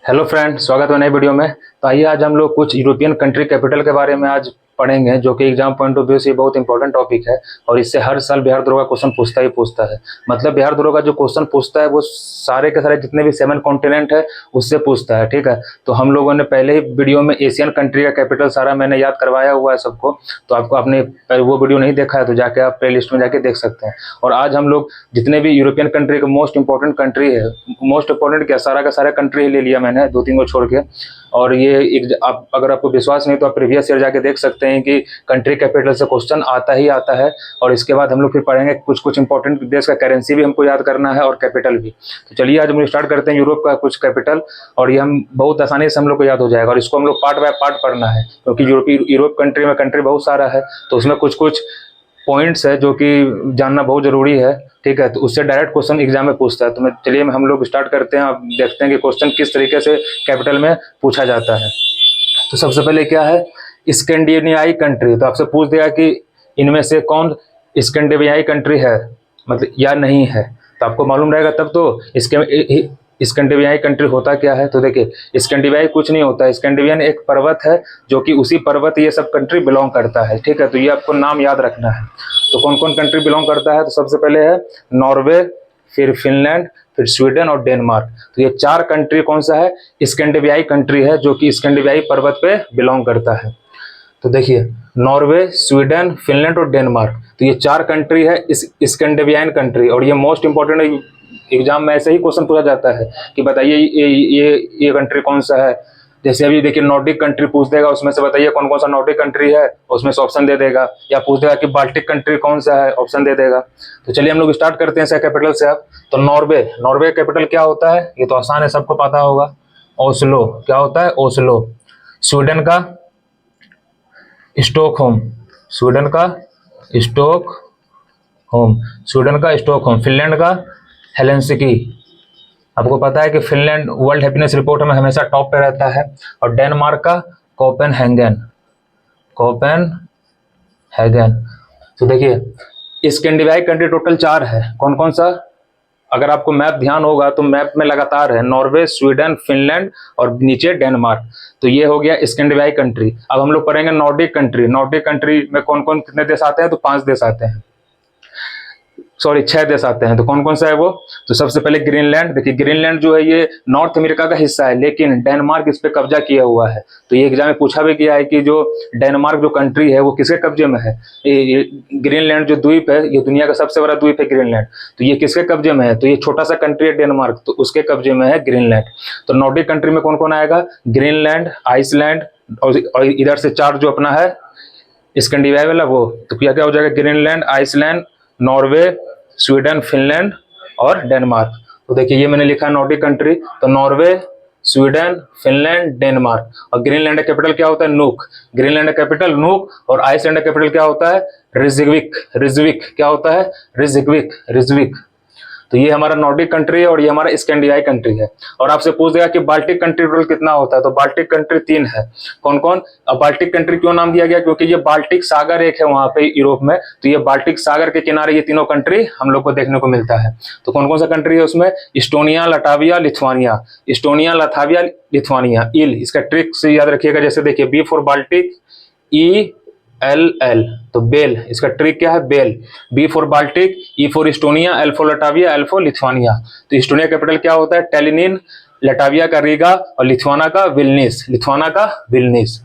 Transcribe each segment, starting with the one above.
Hello friend, स्वागत है नए वीडियो में। तो आइए आज हम लोग कुछ यूरोपियन कंट्री कैपिटल के बारे में आज पढ़ेंगे, जो कि एग्जाम पॉइंट ऑफ व्यू से बहुत इंपॉर्टेंट टॉपिक है। और इससे हर साल बिहार दरोगा क्वेश्चन पूछता ही पूछता है। मतलब बिहार दरोगा जो क्वेश्चन पूछता है वो सारे के सारे जितने भी 7 कॉन्टिनेंट है उससे पूछता है, ठीक है। तो हम लोगों ने पहले ही वीडियो में एशियन कंट्री का कैपिटल सारा मैंने याद करवाया हुआ है सबको। तो आपको आपने वो वीडियो नहीं देखा है तो जाके आप प्ले लिस्ट में जाके देख सकते हैं। और आज हम लोग जितने भी यूरोपियन कंट्री का मोस्ट इंपॉर्टेंट कंट्री है, मोस्ट इंपॉर्टेंट क्या सारा का सारा कंट्री ही ले लिया मैंने, 2-3 को छोड़ के। और ये अगर आपको विश्वास नहीं तो आप प्रीवियस ईयर जाके देख सकते हैं कि कंट्री कैपिटल से क्वेश्चन आता ही आता है। और इसके बाद हम लोग फिर पढ़ेंगे कुछ इंपॉर्टेंट देश का करेंसी भी हमको याद करना है और कैपिटल भी। तो चलिए आज हम स्टार्ट करते हैं यूरोप का कुछ कैपिटल। और ये हम बहुत आसानी से हम लोग को याद हो जाएगा। और इसको हम लोग पार्ट बाय पार्ट पढ़ना है, क्योंकि यूरोप कंट्री में कंट्री बहुत सारा है। तो उसमें कुछ कुछ पॉइंट्स है जो कि जानना बहुत जरूरी है, ठीक है। तो उससे डायरेक्ट क्वेश्चन एग्जाम में पूछता है। तो चलिए हम लोग स्टार्ट करते हैं। अब देखते हैं कि क्वेश्चन किस तरीके से कैपिटल में पूछा जाता है। तो सबसे पहले क्या है, स्कैंडिनेवियाई कंट्री। तो आपसे पूछ दिया कि इनमें से कौन स्कैंडिनेवियाई कंट्री है, मतलब या नहीं है। तो आपको मालूम रहेगा तब तो इसके स्कैंडिनेवियाई कंट्री होता क्या है। तो देखिए स्कैंडिनेवियाई कुछ नहीं होता है। स्कैंडिनेवियन एक पर्वत है जो कि उसी पर्वत ये सब कंट्री बिलोंग करता है, ठीक है। तो ये आपको नाम याद रखना है। तो कौन कौन कंट्री बिलोंग करता है, तो सबसे पहले है नॉर्वे, फिर फिनलैंड, फिर स्वीडन और डेनमार्क। तो ये 4 कंट्री कौन सा है, स्कैंडिनेवियाई कंट्री है जो कि स्कैंडिनेवियाई पर्वत पे बिलोंग करता है। तो देखिए नॉर्वे, स्वीडन, फिनलैंड और डेनमार्क, तो ये 4 कंट्री है इस स्कैंडिनेवियन कंट्री। और ये मोस्ट इंपॉर्टेंट एग्जाम में ऐसे ही क्वेश्चन पूछा जाता है कि बताइए ये कंट्री कौन सा है। जैसे अभी देखिए नॉर्डिक कंट्री पूछ देगा, उसमें से बताइए कौन कौन सा नॉर्डिक कंट्री है, उसमें से ऑप्शन दे देगा। या पूछ देगा कि बाल्टिक कंट्री कौन सा है, ऑप्शन दे देगा। तो चलिए हम लोग स्टार्ट करते हैं इसका कैपिटल से। अब तो नॉर्वे कैपिटल क्या होता है, ये तो आसान है, सबको पता होगा, ओस्लो। क्या होता है, ओस्लो। स्वीडन का स्टॉकहोम, स्वीडन का स्टॉकहोम, स्वीडन का स्टॉकहोम। फिनलैंड का हेलेंसिकी। आपको पता है कि फिनलैंड वर्ल्ड हैप्पीनेस रिपोर्ट में हमेशा टॉप पे रहता है। और डेनमार्क का कोपेनहेगन, कोपेनहेगन। तो देखिए स्कैंडिनेवियाई कंट्री टोटल 4 है। कौन कौन सा, अगर आपको मैप ध्यान होगा तो मैप में लगातार है नॉर्वे, स्वीडन, फिनलैंड और नीचे डेनमार्क। तो ये हो गया स्कैंडिनेवियाई कंट्री। अब हम लोग पढ़ेंगे नॉर्डिक कंट्री। नॉर्डिक कंट्री में कौन कौन कितने देश आते हैं, तो 5 देश आते हैं, सॉरी 6 देश आते हैं। तो कौन कौन सा है वो, तो सबसे पहले ग्रीनलैंड। देखिए ग्रीनलैंड जो है ये नॉर्थ अमेरिका का हिस्सा है, लेकिन डेनमार्क इस पे कब्जा किया हुआ है। तो ये एग्जाम में पूछा भी गया है कि जो डेनमार्क जो कंट्री है वो किसके कब्जे में है। ये ग्रीनलैंड जो द्वीप है, ये दुनिया का सबसे बड़ा द्वीप है ग्रीनलैंड। तो ये किसके कब्जे में है, तो ये छोटा सा कंट्री है डेनमार्क, तो उसके कब्जे में है ग्रीनलैंड। तो नॉर्डिक कंट्री में कौन कौन आएगा, ग्रीनलैंड, आइसलैंड और इधर से 4 जो अपना है स्कैंडिनेविया वाला वो। तो क्या क्या हो जाएगा, Greenland, Iceland, Norway, Sweden, Finland और डेनमार्क। तो देखिए ये मैंने लिखा है नॉर्डिक कंट्री। तो नॉर्वे, स्वीडन, फिनलैंड, डेनमार्क। और ग्रीनलैंड का कैपिटल क्या होता है, नूक। ग्रीनलैंड का कैपिटल नूक। और आइसलैंड का कैपिटल क्या होता है, रिजविक। रिजविक क्या होता है, रिजविक, रिजविक। तो ये हमारा नॉर्डिक कंट्री है और ये हमारा स्कैंडिनेवियाई कंट्री है। और आपसे पूछ देगा कि बाल्टिक कंट्री टोटल कितना होता है, तो बाल्टिक कंट्री 3 है। कौन कौन, अब बाल्टिक कंट्री क्यों नाम दिया गया, क्योंकि ये बाल्टिक सागर एक है वहां पे यूरोप में। तो ये बाल्टिक सागर के किनारे ये तीनों कंट्री हम लोग को देखने को मिलता है। तो कौन कौन सा कंट्री है उसमें, Estonia, Latvia, Lithuania. Estonia, Latvia, Lithuania. इल इसका ट्रिक से याद रखिएगा। जैसे देखिए B for Baltic, E L L, तो बेल इसका ट्रिक क्या है, bell. B for Baltic, E for Estonia, L for Latvia, L for Lithuania. तो इस्टोनिया कैपिटल क्या होता है, टेलिनिन। लटाविया का रीगा और लिथुआना का विल्निस, लिथुआना का विल्निस।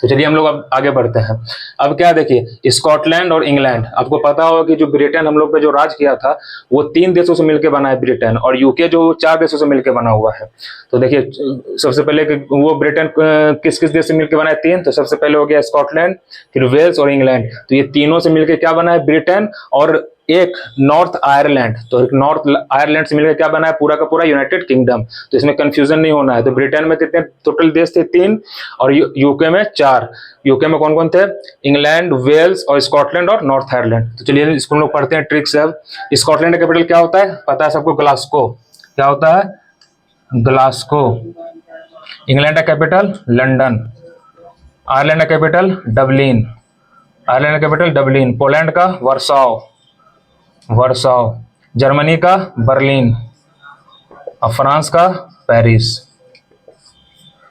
तो चलिए हम लोग अब आगे बढ़ते हैं। अब क्या देखिए स्कॉटलैंड और इंग्लैंड। आपको पता होगा कि जो ब्रिटेन हम लोग पे जो राज किया था वो 3 देशों से मिलकर बना है ब्रिटेन, और यूके जो 4 देशों से मिलकर बना हुआ है। तो देखिए सबसे पहले वो ब्रिटेन किस किस देश से मिलकर बना है, 3। तो सबसे पहले हो गया स्कॉटलैंड, फिर वेल्स और इंग्लैंड। तो ये तीनों से मिलकर क्या बना है, ब्रिटेन। और एक नॉर्थ आयरलैंड, तो एक नॉर्थ आयरलैंड से मिलकर क्या बना है, पूरा का पूरा यूनाइटेड किंगडम। तो इसमें कंफ्यूजन नहीं होना है। तो ब्रिटेन में कितने टोटल देश थे, 3। और यूके में 4। यूके में कौन कौन थे, इंग्लैंड, वेल्स और स्कॉटलैंड और नॉर्थ आयरलैंड। तो चलिए इसको हम लोग पढ़ते हैं ट्रिक से। अब स्कॉटलैंड का कैपिटल क्या होता है, पता है सबको, ग्लासगो। क्या होता है, ग्लासगो। इंग्लैंड का कैपिटल लंदन। आयरलैंड का कैपिटल डबलिन। आयरलैंड का कैपिटल डबलिन। पोलैंड का वर्साओ, वर्साओ। जर्मनी का बर्लिन। और फ्रांस का पेरिस।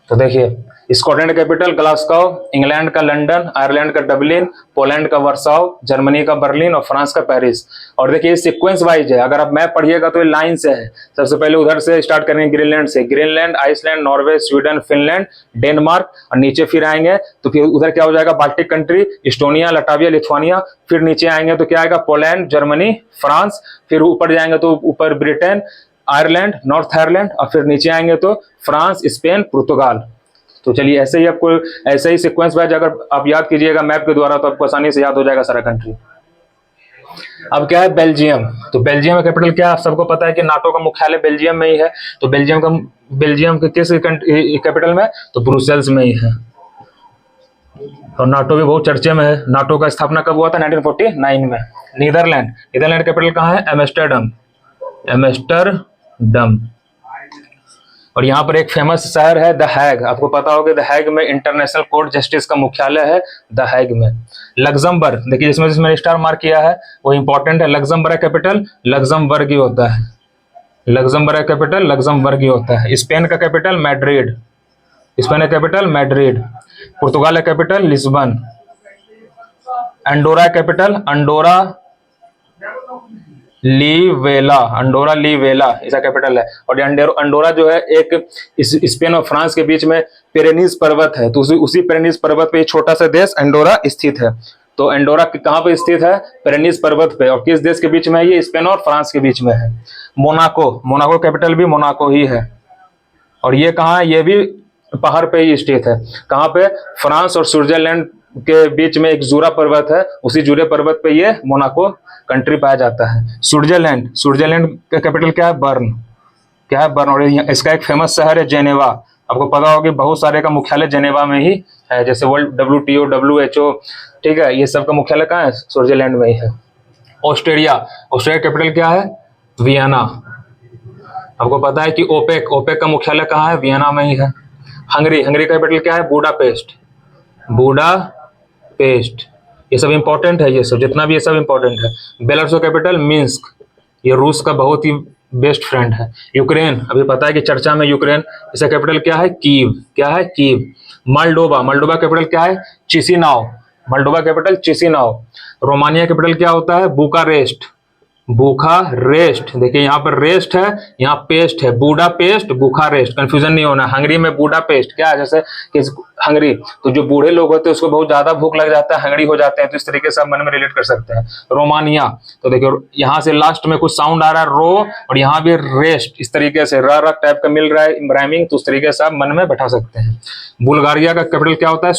तो देखिए, स्कॉटलैंड कैपिटल ग्लासगो, इंग्लैंड का लंदन, आयरलैंड का डबलिन, पोलैंड का वर्साओ, जर्मनी का बर्लिन और फ्रांस का पेरिस। और देखिए सीक्वेंस वाइज है, अगर आप मैप पढ़िएगा तो ये लाइन से है। सबसे पहले उधर से स्टार्ट करेंगे ग्रीनलैंड से, Greenland, Iceland, Norway, Sweden, Finland, Denmark, और नीचे फिर आएंगे तो फिर उधर क्या हो जाएगा, Baltic country, Estonia, Latvia, Lithuania. फिर नीचे आएंगे तो क्या आएगा, पोलैंड, जर्मनी, फ्रांस। फिर ऊपर जाएंगे तो ऊपर ब्रिटेन, आयरलैंड, नॉर्थ आयरलैंड, और फिर नीचे आएंगे तो फ्रांस, स्पेन, पुर्तगाल। तो चलिए ऐसे ही आपको ऐसे ही सीक्वेंस वाइज अगर आप याद कीजिएगा मैप के द्वारा तो आपको आसानी से याद हो जाएगा सारा कंट्री। अब क्या है, बेल्जियम। तो बेल्जियम का कैपिटल क्या है, आप सबको पता है कि नाटो का मुख्यालय बेल्जियम में ही है। तो बेल्जियम के किस कैपिटल में, तो ब्रुसेल्स में ही है। और नाटो भी बहुत चर्चे में है। नाटो का स्थापना कब हुआ था, 1949 में। नीदरलैंड कैपिटल कहाँ है, एम्स्टर्डम। और यहाँ पर एक फेमस शहर है द हैग, आपको पता होगा द हैग में इंटरनेशनल कोर्ट जस्टिस का मुख्यालय है द हैग में। लग्जमबर्ग, देखिए जिसमें जिसमें स्टार मार्क किया है वो इंपॉर्टेंट है। लग्जमबर्ग कैपिटल लग्जमबर्ग ही होता है। लग्जमबर्ग कैपिटल लग्जमबर्ग ही होता है। स्पेन का कैपिटल मैड्रिड। स्पेन का कैपिटल मैड्रिड। पुर्तगाल का capital Lisbon. Andorra capital Andorra लीवेला इसका कैपिटल है। और अंडोरा जो है एक स्पेन और फ्रांस के बीच में पेरेनीज पर्वत है, तो उसी पेरेनीज पर्वत पे एक छोटा सा देश अंडोरा स्थित है। तो अंडोरा कहाँ पे स्थित है, पेरेनीज पर्वत पे। और किस देश के बीच में है ये, स्पेन और फ्रांस के बीच में है। मोनाको कैपिटल भी मोनाको ही है। और ये कहाँ है, ये भी पहाड़ पे ही स्थित है। कहाँ पे, फ्रांस और स्विट्जरलैंड के बीच में एक जूरा पर्वत है, उसी जूरे पर्वत पे ये मोनाको कंट्री पाया जाता है। स्विट्जरलैंड का कैपिटल क्या है, बर्न। और इसका एक फेमस शहर है जेनेवा। आपको पता होगा कि बहुत सारे का मुख्यालय जेनेवा में ही है, जैसे वर्ल्ड WTO, WHO, ठीक है, ये सब का मुख्यालय कहाँ है, स्विट्जरलैंड में ही है। ऑस्ट्रेलिया कैपिटल क्या है, वियना। आपको पता है कि ओपेक का मुख्यालय कहाँ है, वियना में ही है। हंगरी का कैपिटल क्या है, बुडापेस्ट। ये सब इंपॉर्टेंट है, ये सब जितना भी ये सब इंपॉर्टेंट है। बेलारूस का कैपिटल मिन्स्क, ये रूस का बहुत ही बेस्ट फ्रेंड है। यूक्रेन, अभी पता है कि चर्चा में यूक्रेन, इसका कैपिटल क्या है, कीव। मोल्डोवा कैपिटल क्या है, चिसिनाव। रोमानिया कैपिटल क्या होता है, बुखारेस्ट। देखिए यहाँ पर रेस्ट है, यहाँ पेस्ट है, बुडापेस्ट, बुखारेस्ट, कंफ्यूजन नहीं होना। हंगरी में बुडापेस्ट क्या है, जैसे कि हंगरी, तो जो बूढ़े लोग होते हैं उसको बहुत ज्यादा भूख लग जाता है, हंगरी हो जाते हैं, तो इस तरीके से आप मन में रिलेट कर सकते हैं। रोमानिया, तो देखिए यहाँ से लास्ट में कुछ साउंड आ रहा है रो, और यहाँ भी रेस्ट, इस तरीके से र टाइप का मिल रहा है राइमिंग, तो उस तरीके से आप मन में बैठा सकते हैं। बुल्गारिया का कैपिटल क्या होता है,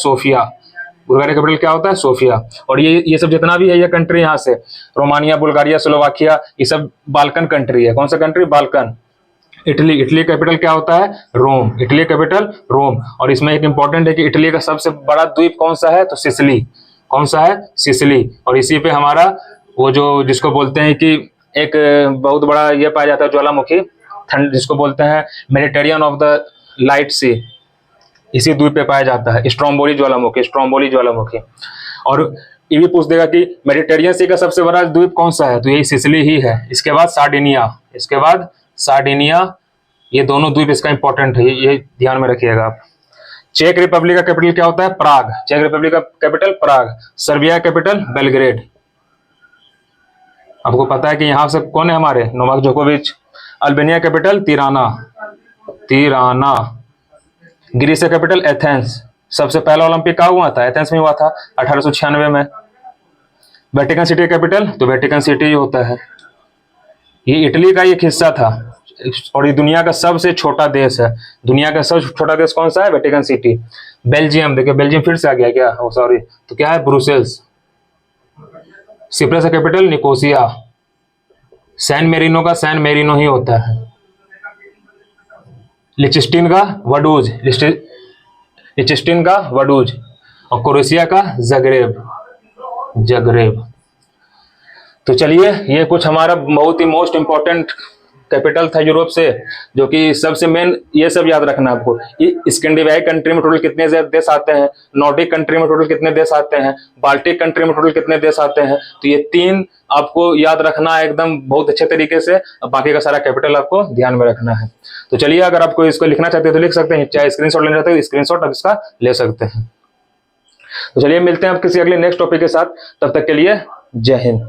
सोफिया। और ये सब जितना भी है ये कंट्री, यहाँ से रोमानिया, बुल्गारिया, स्लोवाकिया, ये सब बाल्कन कंट्री है। कौन सा कंट्री, बाल्कन। इटली कैपिटल क्या होता है, रोम। और इसमें एक इंपॉर्टेंट है कि इटली का सबसे बड़ा द्वीप कौन सा है, तो सिसिली। और इसी पे हमारा वो जो जिसको बोलते हैं कि एक बहुत बड़ा ये पाया जाता है ज्वालामुखी, जिसको बोलते हैं मेडिटेरियन ऑफ द लाइट सी, इसी द्वीप पे पाया जाता है। स्ट्रोम्बोली ज्वालामुखी। और ये भी पूछ देगा कि मेडिटेरियन सी का सबसे बड़ा द्वीप कौन सा है, तो यही सिसिली ही है। इसके बाद सार्डिनिया, ये दोनों द्वीप इसका इंपॉर्टेंट है, ये ध्यान में रखिएगा आप। चेक रिपब्लिक का कैपिटल क्या होता है, प्राग। Serbia capital Belgrade. आपको पता है कि यहाँ से कौन है हमारे, नोवाक जोकोविच। Albania capital Tirana. ग्रीस का कैपिटल एथेंस। सबसे पहला ओलंपिक कहाँ हुआ था, एथेंस में हुआ था 1896 में। वेटिकन सिटी कैपिटल, तो वेटिकन सिटी ही होता है। ये इटली का एक हिस्सा था, और ये दुनिया का सबसे छोटा देश है। दुनिया का सबसे छोटा देश कौन सा है, वेटिकन सिटी। बेल्जियम, देखिए बेल्जियम फिर से आ गया क्या, सॉरी, तो क्या है, ब्रुसेल्स। सिप्रस का कैपिटल निकोसिया। सैन मेरिनो ही होता है। लिechtenstein का वडूज। और क्रोएशिया का जगरेब। तो चलिए ये कुछ हमारा बहुत ही मोस्ट इंपॉर्टेंट कैपिटल था यूरोप से, जो कि सबसे मेन ये सब याद रखना है आपको। स्कैंडिनेवियाई कंट्री में टोटल कितने देश आते हैं, नॉर्डिक कंट्री में टोटल कितने देश आते हैं, बाल्टिक कंट्री में टोटल कितने देश आते हैं। तो ये 3 आपको याद रखना है एकदम बहुत अच्छे तरीके से। बाकी का सारा कैपिटल आपको ध्यान में रखना है। तो चलिए, अगर आपको इसको लिखना चाहते हैं तो लिख सकते हैं, चाहे स्क्रीनशॉट लेना चाहते हैं स्क्रीनशॉट आप इसका ले सकते हैं। तो चलिए मिलते हैं आप किसी अगले नेक्स्ट टॉपिक के साथ, तब तक के लिए जय हिंद।